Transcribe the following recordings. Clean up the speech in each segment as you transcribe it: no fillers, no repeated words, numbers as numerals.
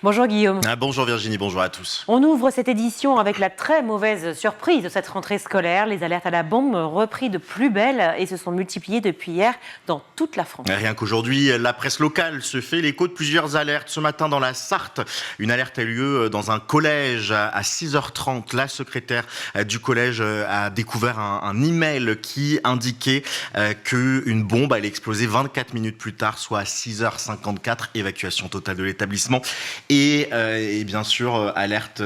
Bonjour Guillaume. Bonjour Virginie, bonjour à tous. On ouvre cette édition avec la très mauvaise surprise de cette rentrée scolaire. Les alertes à la bombe ont repris de plus belle et se sont multipliées depuis hier dans toute la France. Rien qu'aujourd'hui, la presse locale se fait l'écho de plusieurs alertes. Ce matin dans la Sarthe, une alerte a eu lieu dans un collège à 6h30. La secrétaire du collège a découvert un email qui indiquait qu'une bombe allait exploser 24 minutes plus tard, soit à 6h54, évacuation totale de l'établissement. Et bien sûr, alerte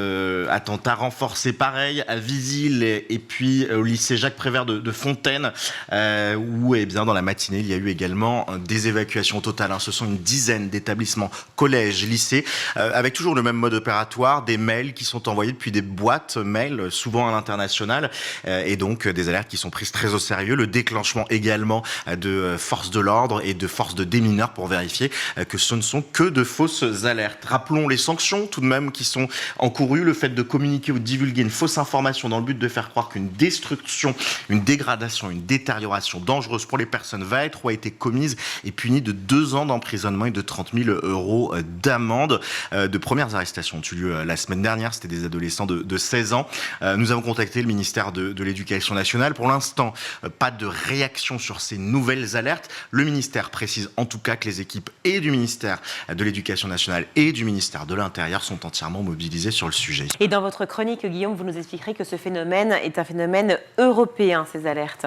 attentat renforcé pareil à Visil et puis au lycée Jacques Prévert de Fontaine, où bien, dans la matinée, il y a eu également des évacuations totales. Ce sont une dizaine d'établissements, collèges, lycées, avec toujours le même mode opératoire, des mails qui sont envoyés depuis des boîtes mails, souvent à l'international, et donc des alertes qui sont prises très au sérieux. Le déclenchement également de forces de l'ordre et de forces de démineurs pour vérifier que ce ne sont que de fausses alertes. Rappelons les sanctions tout de même qui sont encourues, le fait de communiquer ou de divulguer une fausse information dans le but de faire croire qu'une destruction, une dégradation, une détérioration dangereuse pour les personnes va être ou a été commise et punie de 2 ans d'emprisonnement et de 30 000 € d'amende. De premières arrestations ont eu lieu la semaine dernière, c'était des adolescents de 16 ans. Nous avons contacté le ministère de l'Éducation nationale. Pour l'instant, pas de réaction sur ces nouvelles alertes. Le ministère précise en tout cas que les équipes et du ministère de l'Éducation nationale et du ministère de l'Intérieur sont entièrement mobilisés sur le sujet. Et dans votre chronique, Guillaume, vous nous expliquerez que ce phénomène est un phénomène européen, ces alertes.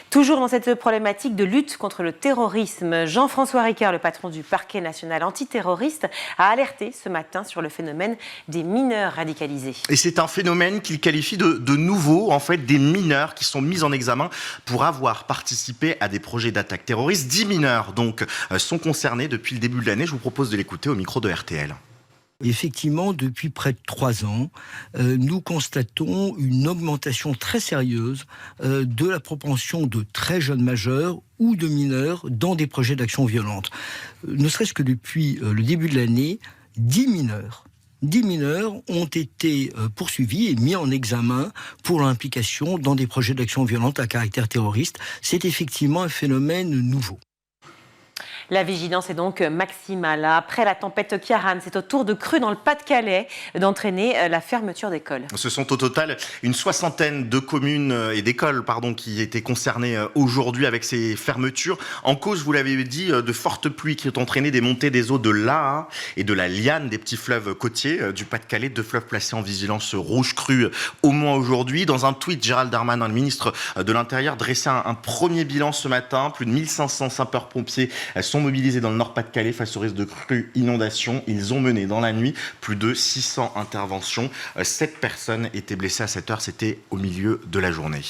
Toujours dans cette problématique de lutte contre le terrorisme, Jean-François Ricard, le patron du parquet national antiterroriste, a alerté ce matin sur le phénomène des mineurs radicalisés. Et c'est un phénomène qu'il qualifie de nouveau, en fait, des mineurs qui sont mis en examen pour avoir participé à des projets d'attaque terroriste. 10 mineurs, donc, sont concernés depuis le début de l'année. Je vous propose de l'écouter au micro de RTL. Effectivement, depuis près de 3 ans, nous constatons une augmentation très sérieuse de la propension de très jeunes majeurs ou de mineurs dans des projets d'action violente. Ne serait-ce que depuis le début de l'année, 10 mineurs ont été poursuivis et mis en examen pour leur implication dans des projets d'action violente à caractère terroriste. C'est effectivement un phénomène nouveau. La vigilance est donc maximale. Après la tempête Ciarán, c'est au tour de crues dans le Pas-de-Calais d'entraîner la fermeture d'écoles. Ce sont au total une 60aine de communes et d'écoles qui étaient concernées aujourd'hui avec ces fermetures. En cause, vous l'avez dit, de fortes pluies qui ont entraîné des montées des eaux de l'Aa et de la Liane, des petits fleuves côtiers du Pas-de-Calais, 2 fleuves placés en vigilance rouge crue au moins aujourd'hui. Dans un tweet, Gérald Darmanin, le ministre de l'Intérieur, dressait un premier bilan ce matin. Plus de 1500 sapeurs-pompiers sont mobilisés dans le Nord-Pas-de-Calais face au risque de crues inondations. Ils ont mené dans la nuit plus de 600 interventions. 7 personnes étaient blessées à cette heure, c'était au milieu de la journée.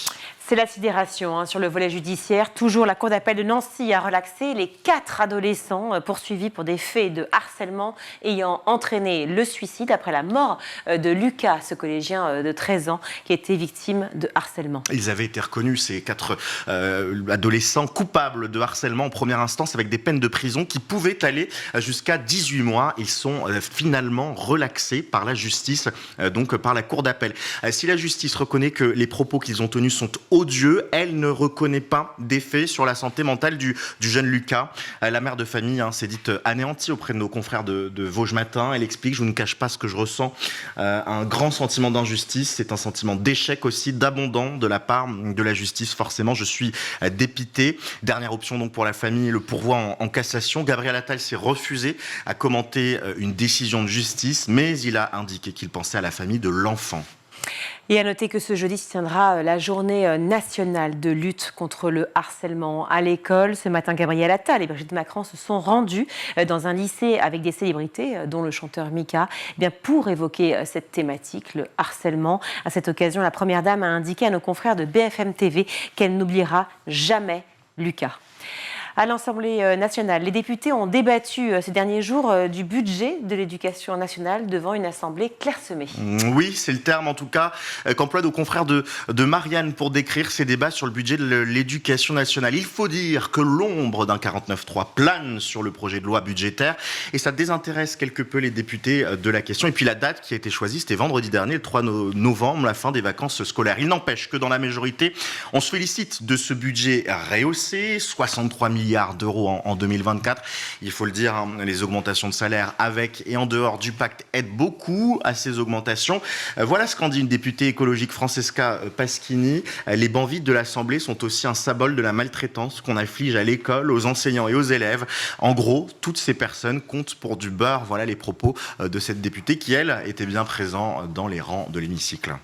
C'est la sidération sur le volet judiciaire. Toujours la Cour d'appel de Nancy a relaxé les 4 adolescents poursuivis pour des faits de harcèlement ayant entraîné le suicide après la mort de Lucas, ce collégien de 13 ans qui était victime de harcèlement. Ils avaient été reconnus, ces 4 adolescents coupables de harcèlement en première instance avec des peines de prison qui pouvaient aller jusqu'à 18 mois. Ils sont finalement relaxés par la justice, donc par la Cour d'appel. Si la justice reconnaît que les propos qu'ils ont tenus sont odieux, elle ne reconnaît pas d'effet sur la santé mentale du jeune Lucas. La mère de famille s'est dite anéantie auprès de nos confrères de Vosges Matin. Elle explique: je ne cache pas ce que je ressens, un grand sentiment d'injustice, c'est un sentiment d'échec aussi, d'abandon de la part de la justice. Forcément, je suis dépité. Dernière option donc pour la famille, le pourvoi en cassation. Gabriel Attal s'est refusé à commenter une décision de justice, mais il a indiqué qu'il pensait à la famille de l'enfant. Et à noter que ce jeudi se tiendra la journée nationale de lutte contre le harcèlement à l'école. Ce matin, Gabriel Attal et Brigitte Macron se sont rendus dans un lycée avec des célébrités, dont le chanteur Mika, pour évoquer cette thématique, le harcèlement. À cette occasion, la Première Dame a indiqué à nos confrères de BFM TV qu'elle n'oubliera jamais Lucas. À l'Assemblée nationale, les députés ont débattu ces derniers jours du budget de l'éducation nationale devant une assemblée clairsemée. Oui, c'est le terme en tout cas qu'emploient nos confrères de Marianne pour décrire ces débats sur le budget de l'éducation nationale. Il faut dire que l'ombre d'un 49.3 plane sur le projet de loi budgétaire et ça désintéresse quelque peu les députés de la question. Et puis la date qui a été choisie, c'était vendredi dernier, le 3 novembre, la fin des vacances scolaires. Il n'empêche que dans la majorité, on se félicite de ce budget rehaussé, 63 millions milliards d'euros en 2024. Il faut le dire, hein, les augmentations de salaire avec et en dehors du pacte aident beaucoup à ces augmentations. Voilà ce qu'en dit une députée écologique, Francesca Paschini. Les bancs vides de l'Assemblée sont aussi un symbole de la maltraitance qu'on inflige à l'école, aux enseignants et aux élèves. En gros, toutes ces personnes comptent pour du beurre. Voilà les propos de cette députée qui, elle, était bien présente dans les rangs de l'hémicycle.